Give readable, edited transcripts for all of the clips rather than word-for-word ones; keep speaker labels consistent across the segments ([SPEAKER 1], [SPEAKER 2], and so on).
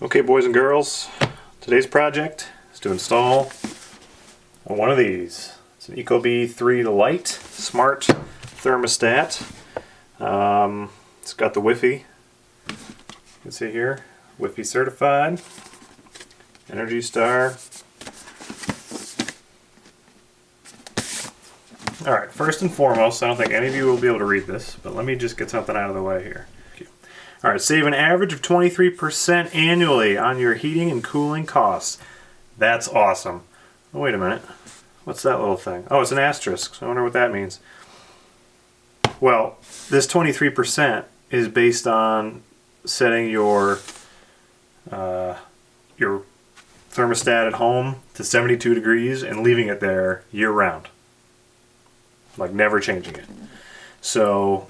[SPEAKER 1] Okay, boys and girls, today's project is to install one of these. It's an Ecobee3 Lite smart thermostat. It's got the Wi-Fi. You can see here, Wi-Fi certified, Energy Star. Alright, first and foremost, I don't think any of you will be able to read this, but let me just get something out of the way here. Alright, save an average of 23% annually on your heating and cooling costs. That's awesome. Oh, wait a minute. What's that little thing? Oh, it's an asterisk. So I wonder what that means. Well, this 23% is based on setting your thermostat at home to 72 degrees and leaving it there year round. Like never changing it. So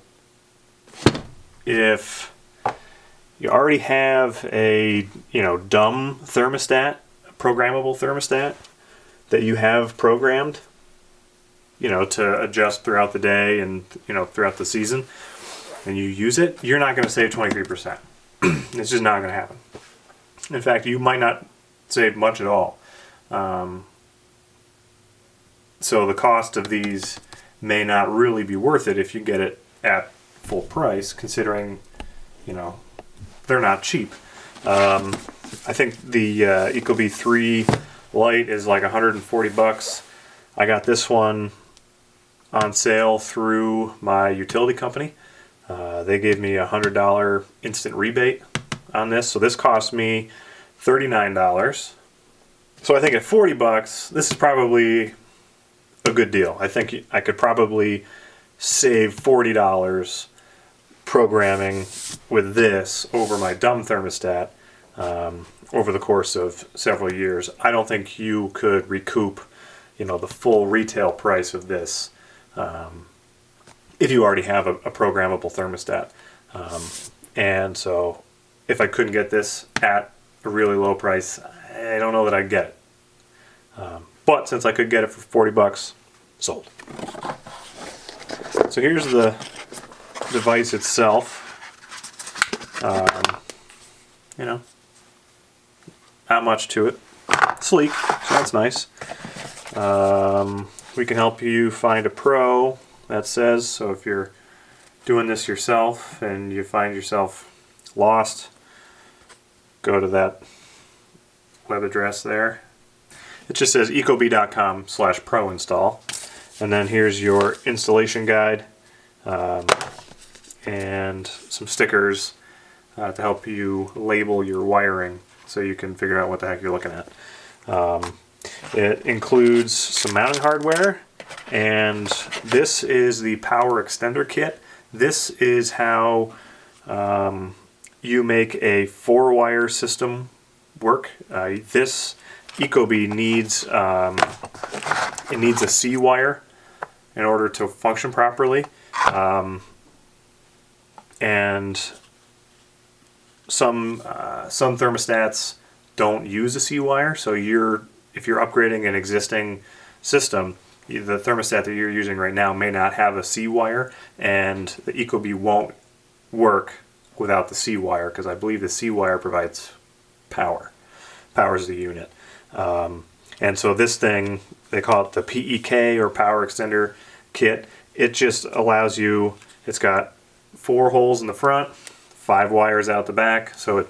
[SPEAKER 1] if you already have a dumb thermostat, a programmable thermostat that you have programmed to adjust throughout the day and throughout the season, and you use it, you're not going to save 23%. It's just not going to happen. In fact, you might not save much at all. So the cost of these may not really be worth it if you get it at full price, considering they're not cheap. I think the Ecobee3 Lite is like $140. I got this one on sale through my utility company. They gave me a $100 instant rebate on this, so this cost me $39. So I think at $40, this is probably a good deal. I think I could probably save $40 programming with this over my dumb thermostat over the course of several years. I don't think you could recoup the full retail price of this if you already have a programmable thermostat. And so if I couldn't get this at a really low price, I don't know that I'd get it. But since I could get it for $40, sold. So here's the device itself. Not much to it. Sleek, so that's nice. We can help you find a pro, that says. So if you're doing this yourself and you find yourself lost, go to that web address there. It just says ecobee.com/pro install. And then here's your installation guide. And some stickers to help you label your wiring so you can figure out what the heck you're looking at. It includes some mounting hardware, and this is the power extender kit. This is how you make a 4-wire system work. This Ecobee needs a C wire in order to function properly. And some thermostats don't use a C wire, so if you're upgrading an existing system, the thermostat that you're using right now may not have a C wire, and the Ecobee won't work without the C wire, because I believe the C wire provides powers the unit. And so this thing, they call it the PEK, or power extender kit. It just allows you, it's got 4 holes in the front, 5 wires out the back, so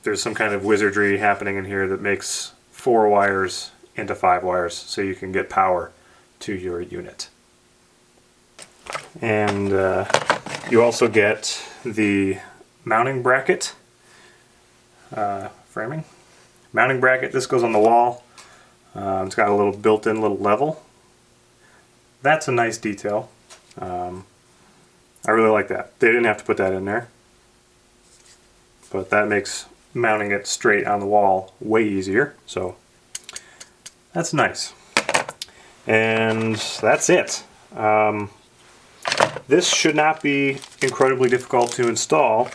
[SPEAKER 1] there's some kind of wizardry happening in here that makes 4 wires into 5 wires so you can get power to your unit. And you also get the mounting bracket framing. Mounting bracket, this goes on the wall. It's got a little built-in little level. That's a nice detail. I really like that. They didn't have to put that in there, but that makes mounting it straight on the wall way easier, so that's nice. And that's it. This should not be incredibly difficult to install,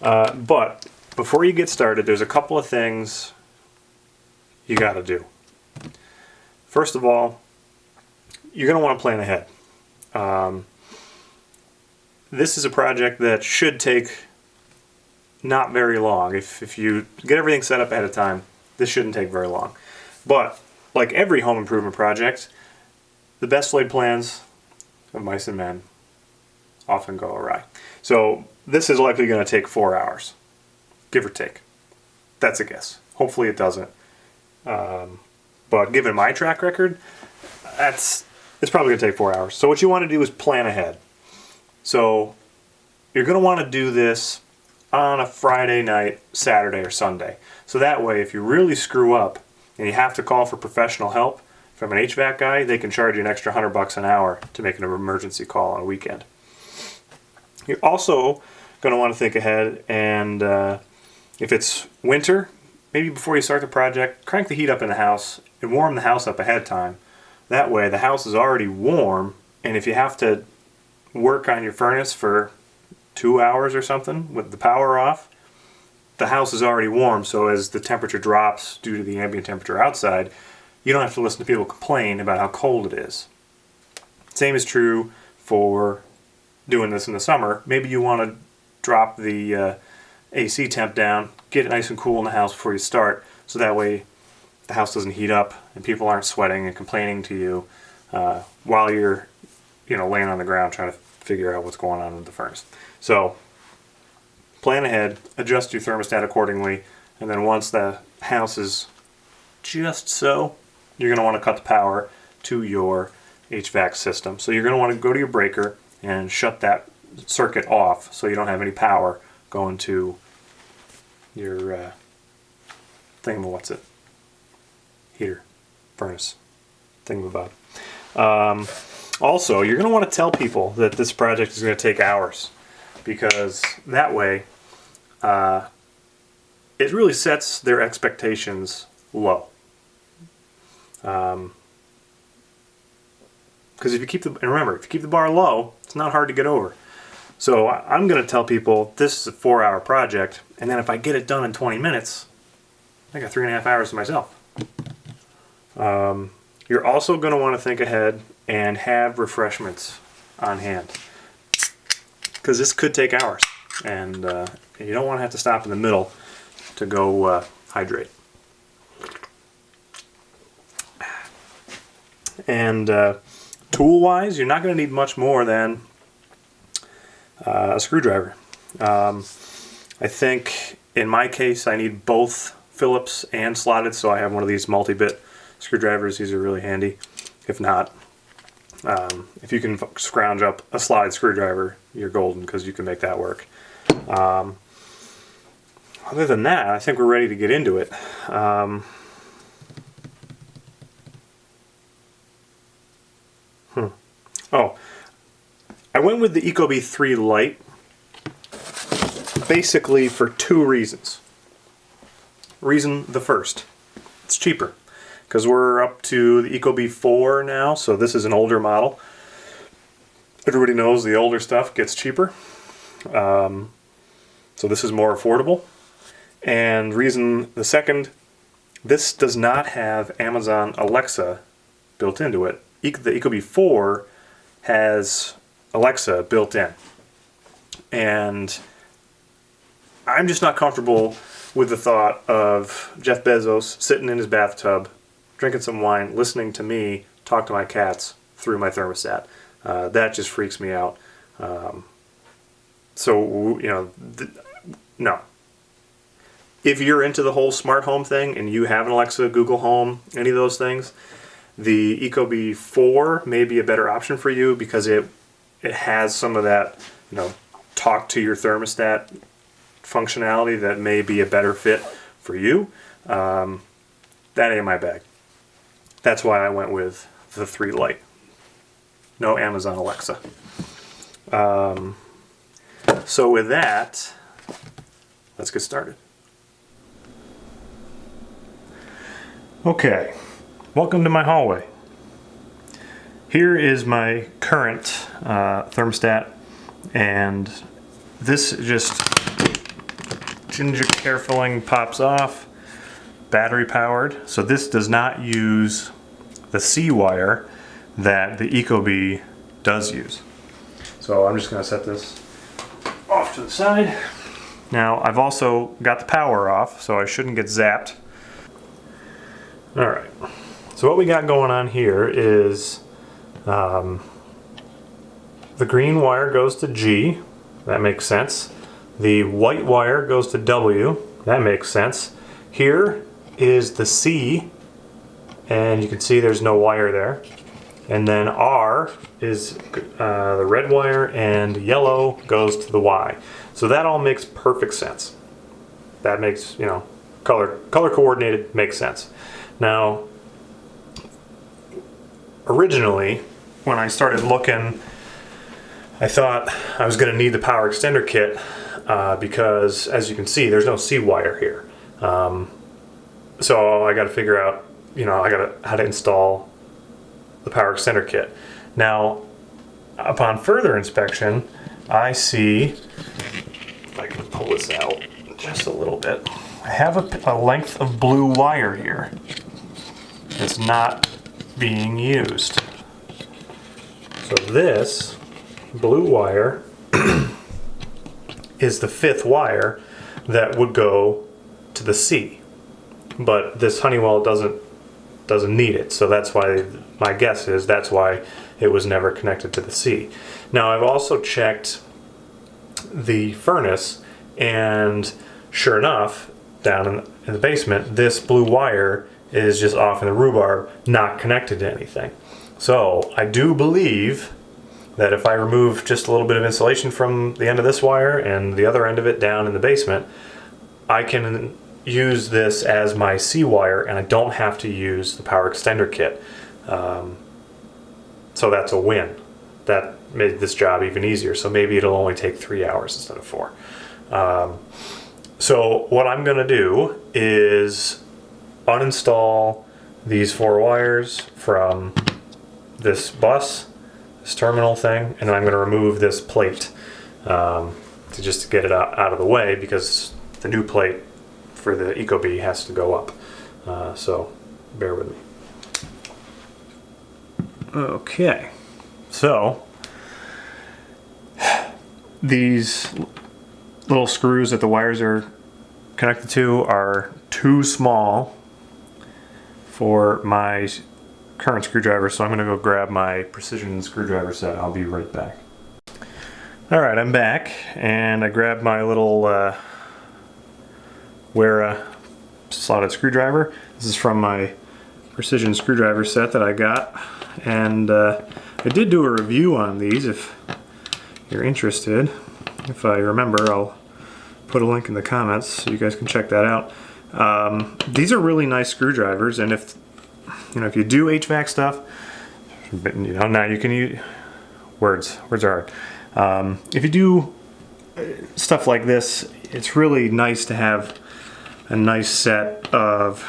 [SPEAKER 1] but before you get started, there's a couple of things you got to do. First of all, you're going to want to plan ahead. This is a project that should take not very long. If you get everything set up ahead of time, this shouldn't take very long. But like every home improvement project, the best laid plans of mice and men often go awry. So this is likely going to take 4 hours, give or take. That's a guess. Hopefully it doesn't. But given my track record, it's probably going to take 4 hours. So what you want to do is plan ahead. So you're going to want to do this on a Friday night, Saturday, or Sunday. So that way, if you really screw up and you have to call for professional help from an HVAC guy, they can charge you an extra $100 an hour to make an emergency call on a weekend. You're also going to want to think ahead, and if it's winter, maybe before you start the project, crank the heat up in the house and warm the house up ahead of time. That way the house is already warm, and if you have to work on your furnace for 2 hours or something with the power off, the house is already warm, so as the temperature drops due to the ambient temperature outside, you don't have to listen to people complain about how cold it is. Same is true for doing this in the summer. Maybe you want to drop the AC temp down, get it nice and cool in the house before you start, so that way the house doesn't heat up and people aren't sweating and complaining to you while you're laying on the ground trying to figure out what's going on with the furnace. So plan ahead, adjust your thermostat accordingly, and then once the house is just so, you're going to want to cut the power to your HVAC system. So you're going to want to go to your breaker and shut that circuit off so you don't have any power going to your heater, furnace, thingamabob. Also, you're going to want to tell people that this project is going to take hours, because that way it really sets their expectations low. Because if you keep the bar low, it's not hard to get over. So I'm going to tell people this is a 4-hour project, and then if I get it done in 20 minutes, I got 3.5 hours to myself. You're also going to want to think ahead and have refreshments on hand, because this could take hours, and you don't want to have to stop in the middle to go hydrate. And tool-wise, you're not going to need much more than a screwdriver. I think in my case I need both Phillips and slotted, so I have one of these multi-bit screwdrivers. These are really handy. If not, if you can scrounge up a slotted screwdriver, you're golden, because you can make that work. Other than that, I think we're ready to get into it. Oh, I went with the Ecobee3 Lite basically for 2 reasons. Reason the first, it's cheaper, because we're up to the Ecobee4 now, so this is an older model. Everybody knows the older stuff gets cheaper, so this is more affordable. And reason the second, this does not have Amazon Alexa built into it. The Ecobee4 has Alexa built in, and I'm just not comfortable with the thought of Jeff Bezos sitting in his bathtub, drinking some wine, listening to me talk to my cats through my thermostat. That just freaks me out. No. If you're into the whole smart home thing and you have an Alexa, Google Home, any of those things, the Ecobee4 may be a better option for you, because it has some of that, talk to your thermostat functionality that may be a better fit for you. That ain't my bag. That's why I went with the 3 Lite. No Amazon Alexa. So with that, let's get started. Okay. Welcome to my hallway. Here is my current thermostat, and this just ginger care filling pops off, battery powered. So this does not use the C wire that the Ecobee does use. So I'm just going to set this off to the side. Now I've also got the power off, so I shouldn't get zapped. Alright, so what we got going on here is the green wire goes to G, that makes sense. The white wire goes to W, that makes sense. Here is the C, and you can see there's no wire there. And then R is the red wire, and yellow goes to the Y. So that all makes perfect sense. That makes, you know, color coordinated makes sense. Now, originally, when I started looking, I thought I was going to need the power extender kit because, as you can see, there's no C wire here. So I got to figure out, you know, how to install the power extender kit. Now, upon further inspection, I see, if I can pull this out just a little bit, I have a length of blue wire here that's not being used. So this blue wire is the 5th wire that would go to the C, but this Honeywell doesn't need it, so that's why my guess is that's why it was never connected to the C. Now I've also checked the furnace, and sure enough, down in the basement, this blue wire is just off in the rhubarb, not connected to anything. So I do believe that if I remove just a little bit of insulation from the end of this wire and the other end of it down in the basement, I can use this as my C wire, and I don't have to use the power extender kit. So that's a win. That made this job even easier. So maybe it'll only take 3 hours instead of 4. So what I'm going to do is uninstall these 4 wires from this bus, this terminal thing, and then I'm going to remove this plate to just get it out of the way, because the new plate for the Ecobee has to go up. So bear with me. Okay, so these little screws that the wires are connected to are too small for my current screwdriver, so I'm going to go grab my precision screwdriver set. I'll be right back. Alright, I'm back, and I grabbed my little Wera slotted screwdriver. This is from my precision screwdriver set that I got, and I did do a review on these if you're interested. If I remember, I'll put a link in the comments so you guys can check that out. These are really nice screwdrivers, and if you do HVAC stuff, now you can use words are hard. If you do stuff like this, it's really nice to have a nice set of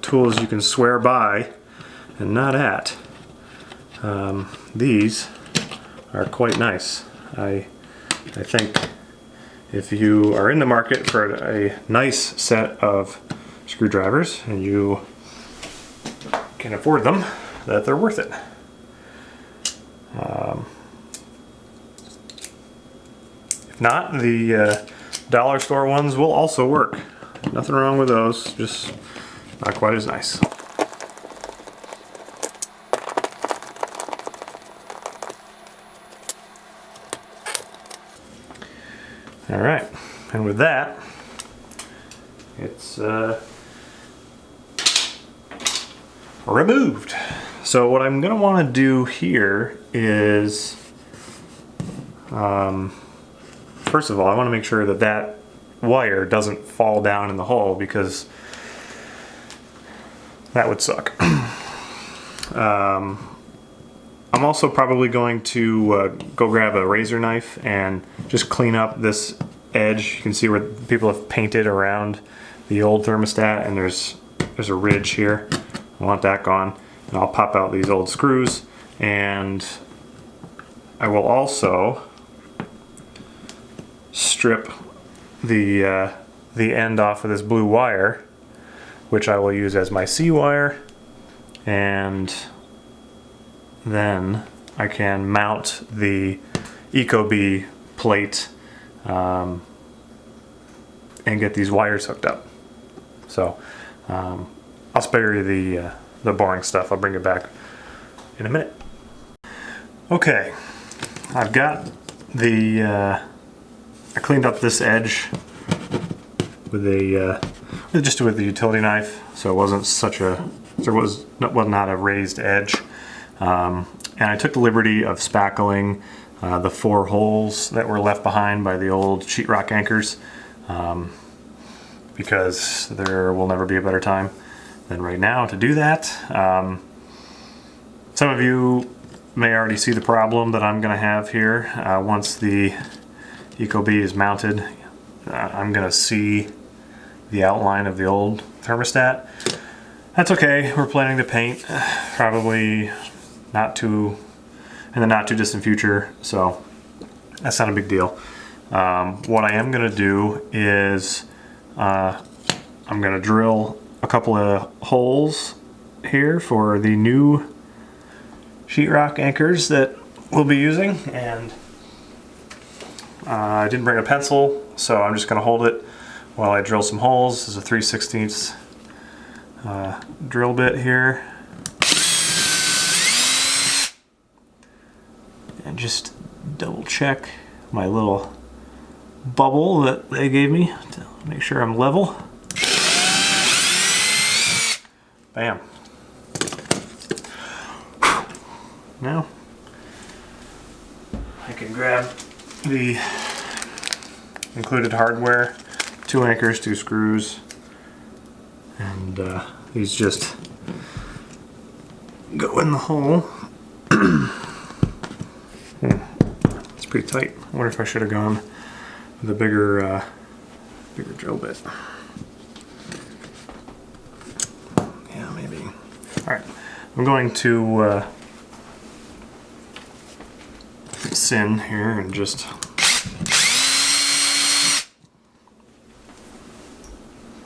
[SPEAKER 1] tools you can swear by and not at. These are quite nice. I think if you are in the market for a nice set of screwdrivers and you can afford them, that they're worth it. If not, the dollar store ones will also work. Nothing wrong with those, just not quite as nice. Alright, and with that, it's removed. So what I'm going to want to do here is, first of all, I want to make sure that that wire doesn't fall down in the hole, because that would suck. I'm also probably going to go grab a razor knife and just clean up this edge. You can see where people have painted around the old thermostat, and there's a ridge here. I want that gone. And I'll pop out these old screws, and I will also strip the end off of this blue wire, which I will use as my C wire, and then I can mount the Ecobee plate and get these wires hooked up. So I'll spare you the boring stuff. I'll bring it back in a minute. Okay, I've got I cleaned up this edge with just with the utility knife, so it wasn't not a raised edge. And I took the liberty of spackling the 4 holes that were left behind by the old sheetrock anchors, because there will never be a better time than right now to do that. Some of you may already see the problem that I'm going to have here. Once the Ecobee is mounted, I'm going to see the outline of the old thermostat. That's okay. We're planning to paint probably in the not too distant future, so that's not a big deal. What I am going to do is I'm going to drill a couple of holes here for the new sheetrock anchors that we'll be using, and I didn't bring a pencil, so I'm just going to hold it while I drill some holes. This is a 3/16 drill bit here, and just double check my little bubble that they gave me to make sure I'm level. Bam. Now I can grab the included hardware, 2 anchors, 2 screws, and these just go in the hole. It's pretty tight. I wonder if I should have gone with a bigger drill bit. Yeah, maybe. All right, I'm going to in here and just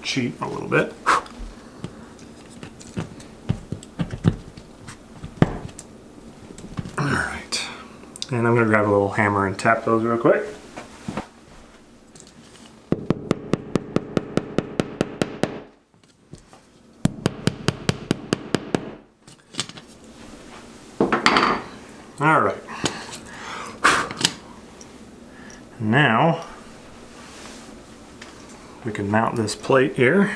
[SPEAKER 1] cheat a little bit. All right, and I'm going to grab a little hammer and tap those real quick. All right. Now we can mount this plate here.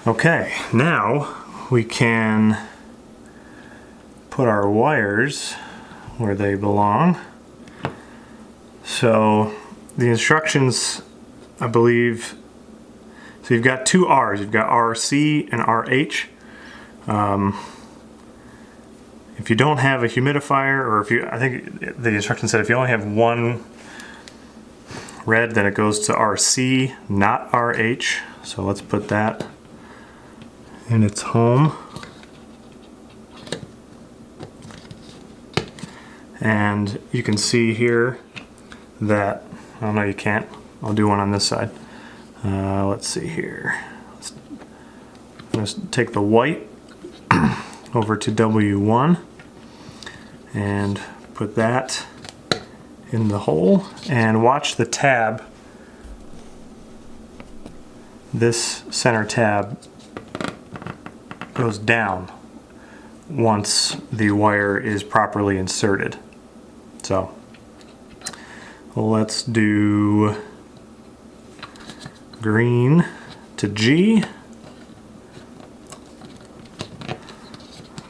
[SPEAKER 1] Okay, now we can put our wires where they belong. So the instructions, I believe, so you've got 2 R's. You've got RC and RH. If you don't have a humidifier, or I think the instruction said if you only have 1 red, then it goes to RC, not RH. So let's put that in its home. And you can see here that, oh no, you can't. I'll do one on this side. Let's see here. I'm going to take the white over to W1 and put that in the hole, and watch the tab. This center tab goes down once the wire is properly inserted. So let's do green to G.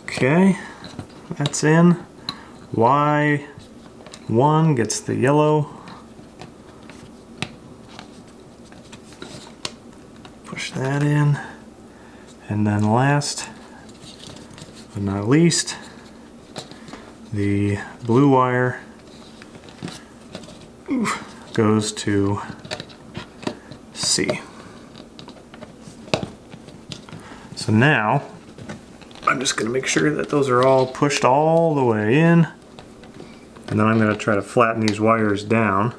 [SPEAKER 1] Okay, that's in. Y1 gets the yellow. Push that in. And then last but not least, the blue wire goes to C. So now I'm just going to make sure that those are all pushed all the way in, and then I'm going to try to flatten these wires down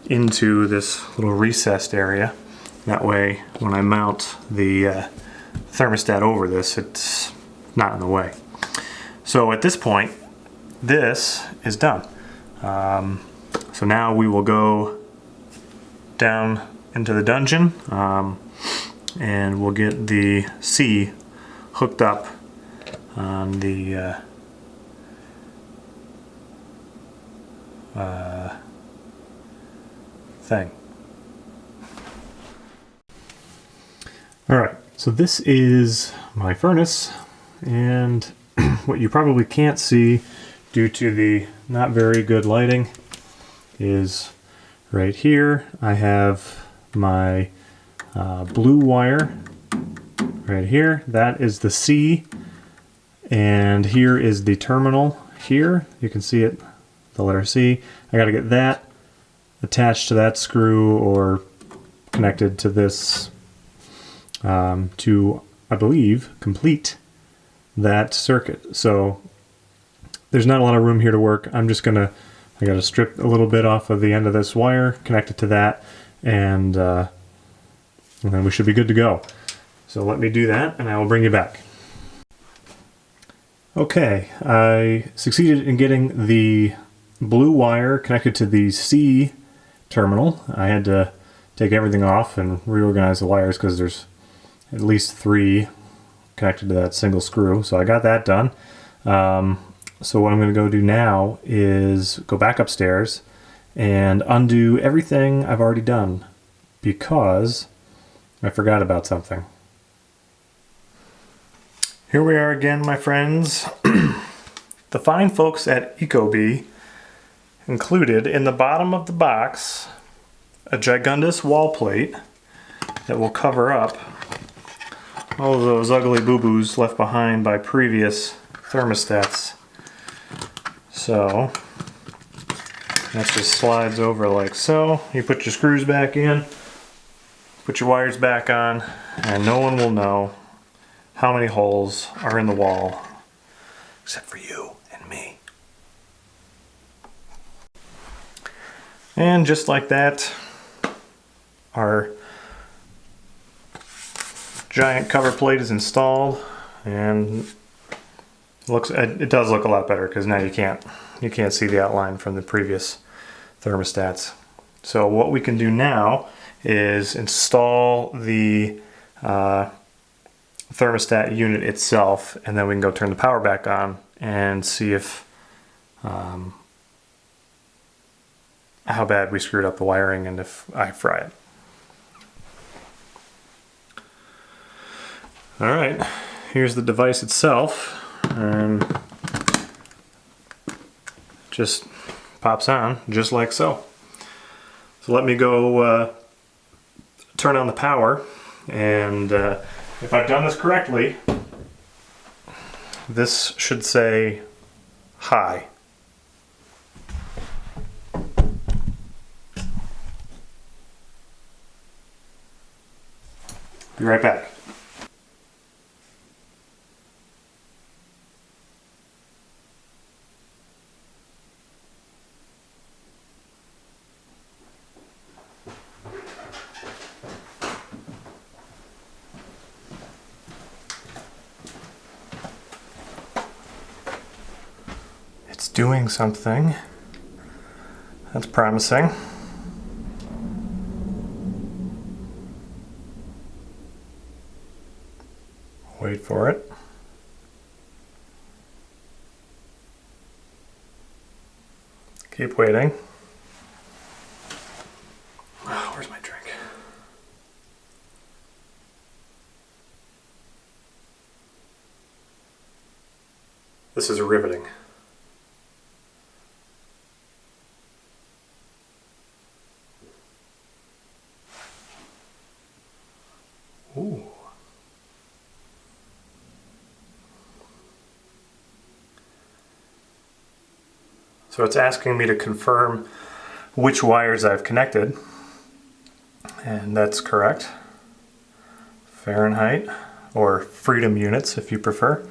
[SPEAKER 1] into this little recessed area. That way, when I mount the thermostat over this, it's not in the way. So at this point, this is done. So now we will go down into the dungeon and we'll get the C hooked up on the thing. Alright, so this is my furnace, and what you probably can't see due to the not very good lighting is right here I have my blue wire right here. That is the C, and here is the terminal here. You can see it, the letter C. I got to get that attached to that screw or connected to this to, I believe, complete that circuit. So there's not a lot of room here to work. I got to strip a little bit off of the end of this wire, connect it to that, and then we should be good to go. So let me do that and I will bring you back. Okay, I succeeded in getting the blue wire connected to the C terminal. I had to take everything off and reorganize the wires because there's at least 3 connected to that single screw. So I got that done. So what I'm going to go do now is go back upstairs and undo everything I've already done because I forgot about something. Here we are again, my friends. The fine folks at Ecobee included in the bottom of the box a gigundous wall plate that will cover up all of those ugly boo-boos left behind by previous thermostats. So that just slides over like so. You put your screws back in, put your wires back on, and no one will know how many holes are in the wall except for you and me. And just like that, our giant cover plate is installed, and it does look a lot better because now you can't see the outline from the previous thermostats. So what we can do now is install the thermostat unit itself, and then we can go turn the power back on and see if how bad we screwed up the wiring and if I fry it. Alright, here's the device itself, and just pops on just like so. So let me go turn on the power, and if I've done this correctly, this should say high. Be right back. It's doing something. That's promising. Wait for it. Keep waiting. Oh, where's my drink? This is riveting. Ooh. So it's asking me to confirm which wires I've connected, and that's correct. Fahrenheit, or freedom units if you prefer.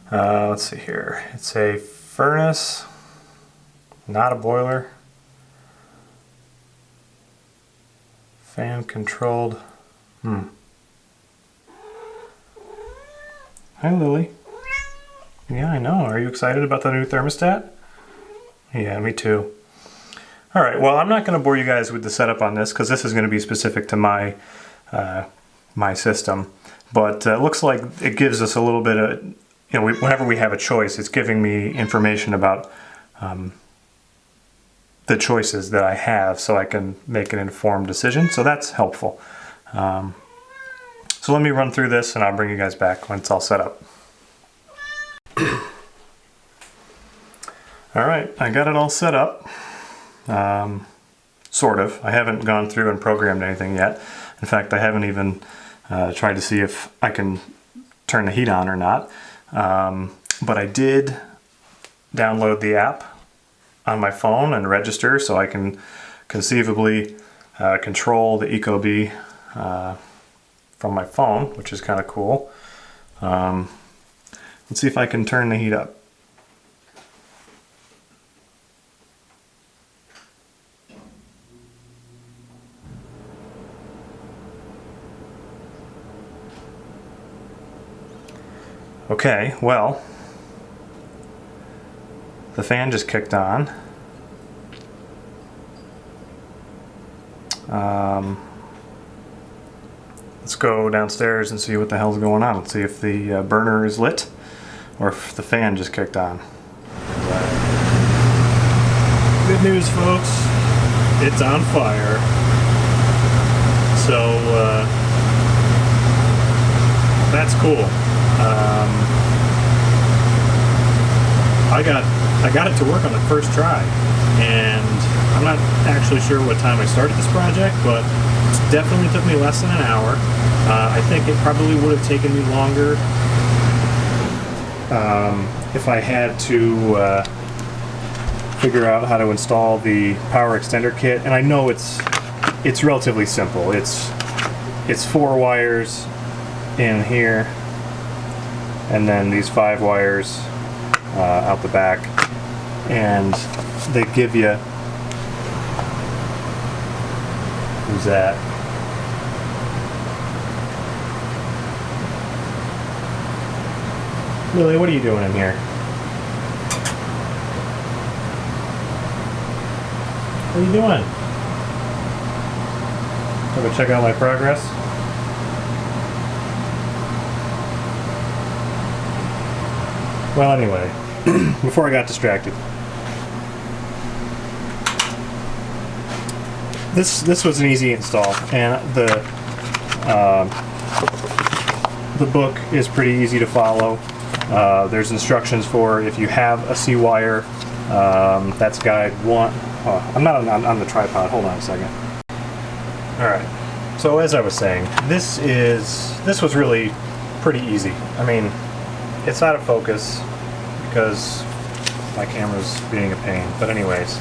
[SPEAKER 1] Let's see here. It's a furnace, not a boiler. Fan controlled. Hi, Lily. Yeah, I know. Are you excited about the new thermostat? Yeah, me too. All right, well, I'm not going to bore you guys with the setup on this because this is going to be specific to my my system. But it looks like it gives us a little bit of, whenever we have a choice, it's giving me information about the choices that I have so I can make an informed decision. So that's helpful. So let me run through this and I'll bring you guys back when it's all set up. All right, I got it all set up. Sort of. I haven't gone through and programmed anything yet. In fact, I haven't even tried to see if I can turn the heat on or not. But I did download the app on my phone and register so I can conceivably control the Ecobee from my phone, which is kind of cool. Let's see if I can turn the heat up. Okay, well, the fan just kicked on. Let's go downstairs and see what the hell's going on. Let's see if the burner is lit or if the fan just kicked on. Good news, folks. It's on fire. So, that's cool. I got it to work on the first try, and I'm not actually sure what time I started this project, but it definitely took me less than an hour. I think it probably would have taken me longer if I had to figure out how to install the power extender kit. And I know it's relatively simple. It's 4 wires in here, and then these 5 wires out the back, and they give you, who's that? Lily, what are you doing in here? What are you doing? Go check out my progress. Well, anyway, before I got distracted, this was an easy install, and the book is pretty easy to follow. There's instructions for if you have a C-wire. That's guide 1. Oh, I'm not on the tripod. Hold on a second. All right. So as I was saying, this was really pretty easy. I mean, it's out of focus because my camera's being a pain. But anyways,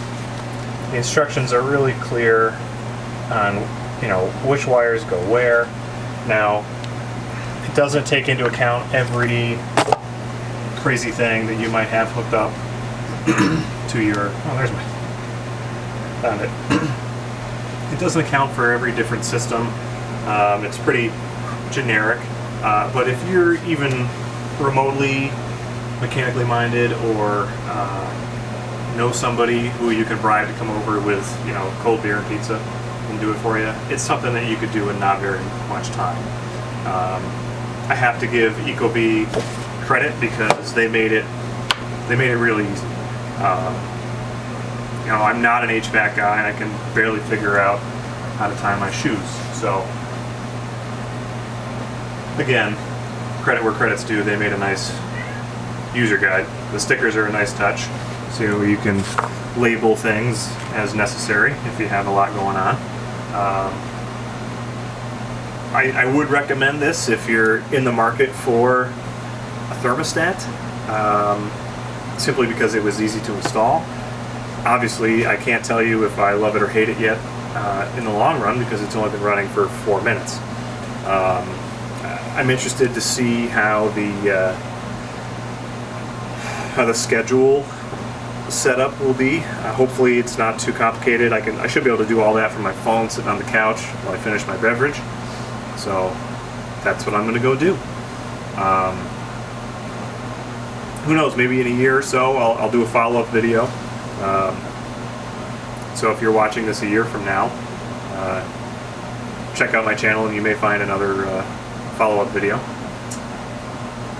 [SPEAKER 1] the instructions are really clear on, which wires go where. Now, it doesn't take into account every crazy thing that you might have hooked up to your, oh, there's my, found it. It doesn't account for every different system. It's pretty generic. But if you're even remotely mechanically minded, or know somebody who you can bribe to come over with, cold beer and pizza and do it for you, it's something that you could do in not very much time. I have to give Ecobee credit because they made it really easy. I'm not an HVAC guy, and I can barely figure out how to tie my shoes. So again, credit where credit's due. They made a nice user guide. The stickers are a nice touch, so you can label things as necessary if you have a lot going on. I would recommend this if you're in the market for a thermostat, simply because it was easy to install. Obviously, I can't tell you if I love it or hate it yet in the long run, because it's only been running for 4 minutes. I'm interested to see how the schedule setup will be. Hopefully it's not too complicated. I should be able to do all that from my phone sitting on the couch while I finish my beverage. So that's what I'm going to go do. Who knows, maybe in a year or so I'll do a follow-up video. So if you're watching this a year from now, check out my channel and you may find another follow-up video.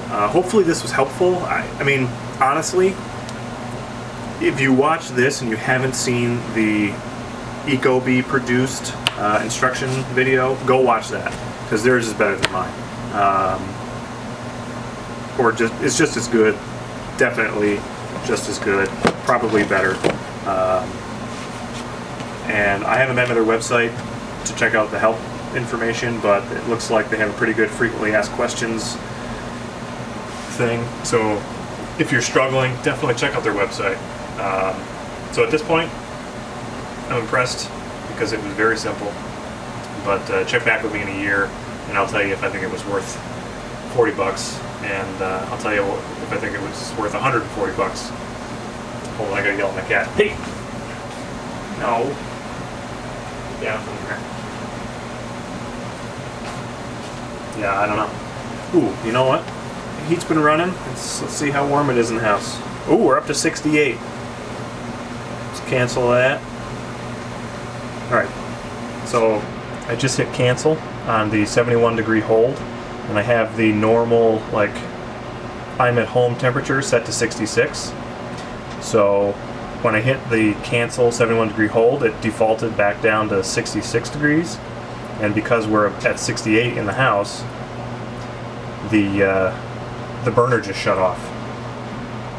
[SPEAKER 1] Hopefully this was helpful. I mean, honestly, if you watch this and you haven't seen the Ecobee produced instruction video, go watch that, because theirs is better than mine. It's just as good, definitely just as good, probably better. And I haven't been to their website to check out the help information, but it looks like they have a pretty good frequently asked questions thing. So if you're struggling, definitely check out their website. So at this point, I'm impressed because it was very simple. But check back with me in a year, and I'll tell you if I think it was worth $40, and I'll tell you if I think it was worth $140. Hold on, I gotta yell at my cat. Hey! No. Yeah, from there. Yeah, I don't know. Ooh, you know what? The heat's been running. Let's see how warm it is in the house. Ooh, we're up to 68. Let's cancel that. Alright, so I just hit cancel on the 71-degree hold, and I have the normal, like, I'm at home temperature set to 66. So when I hit the cancel 71-degree hold, it defaulted back down to 66 degrees. And because we're at 68 in the house, the burner just shut off.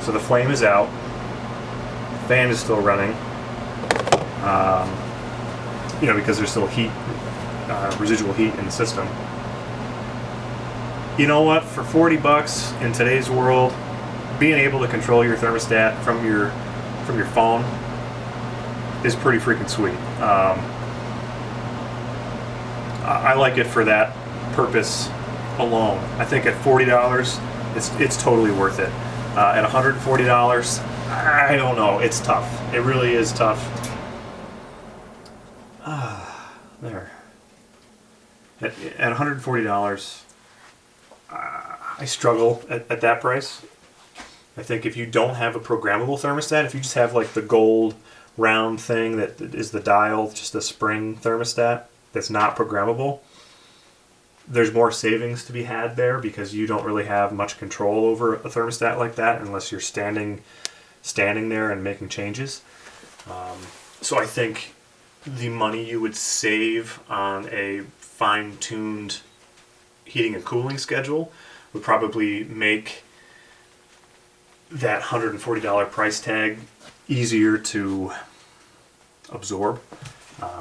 [SPEAKER 1] So the flame is out, the fan is still running, you know, because there's still heat, residual heat in the system. You know what? For $40 in today's world, being able to control your thermostat from your phone is pretty freaking sweet. I like it for that purpose alone. I think at $40, it's totally worth it. At $140, I don't know. It's tough. It really is tough. There. At $140, I struggle at that price. I think if you don't have a programmable thermostat, if you just have like the gold round thing that is the dial, just a spring thermostat that's not programmable, there's more savings to be had there because you don't really have much control over a thermostat like that unless you're standing there and making changes. So I think the money you would save on a fine-tuned heating and cooling schedule would probably make that $140 price tag easier to absorb.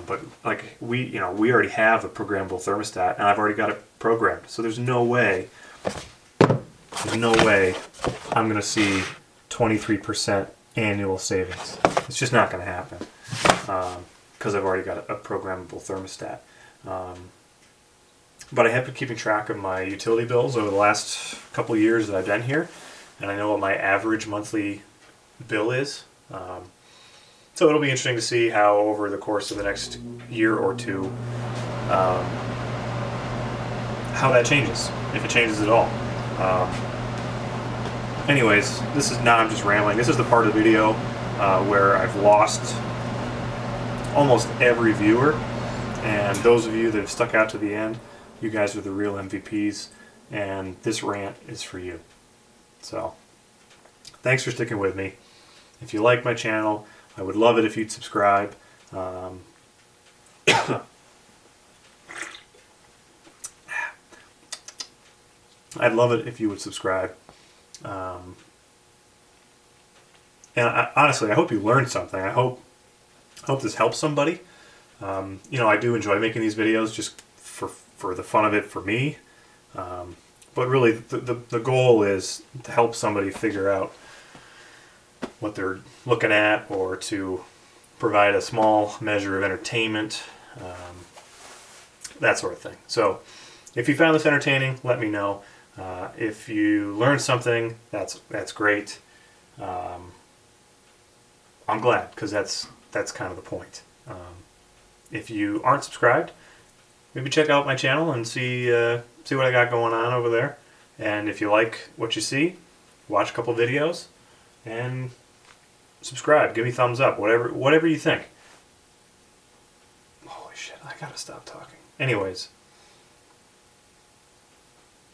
[SPEAKER 1] But like we already have a programmable thermostat, and I've already got it programmed. So there's no way I'm going to see 23% annual savings. It's just not going to happen because I've already got a programmable thermostat. But I have been keeping track of my utility bills over the last couple of years that I've been here, and I know what my average monthly bill is. So it'll be interesting to see how over the course of the next year or two, how that changes, if it changes at all. Anyways, I'm just rambling. This is the part of the video where I've lost almost every viewer, and those of you that have stuck out to the end, you guys are the real MVPs, and this rant is for you. So, thanks for sticking with me. If you like my channel, I would love it if you'd subscribe. I'd love it if you would subscribe. And honestly, I hope you learned something. I hope this helps somebody. You know, I do enjoy making these videos just for the fun of it for me. But really, the goal is to help somebody figure out what they're looking at, or to provide a small measure of entertainment, that sort of thing. So if you found this entertaining, let me know. If you learned something, that's great. I'm glad, because that's kind of the point. If you aren't subscribed, maybe check out my channel and see what I got going on over there. And if you like what you see, watch a couple videos and subscribe. Give me a thumbs up. Whatever you think. Holy shit! I gotta stop talking. Anyways,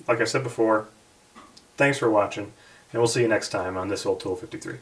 [SPEAKER 1] like I said before, thanks for watching, and we'll see you next time on this old Tool 53.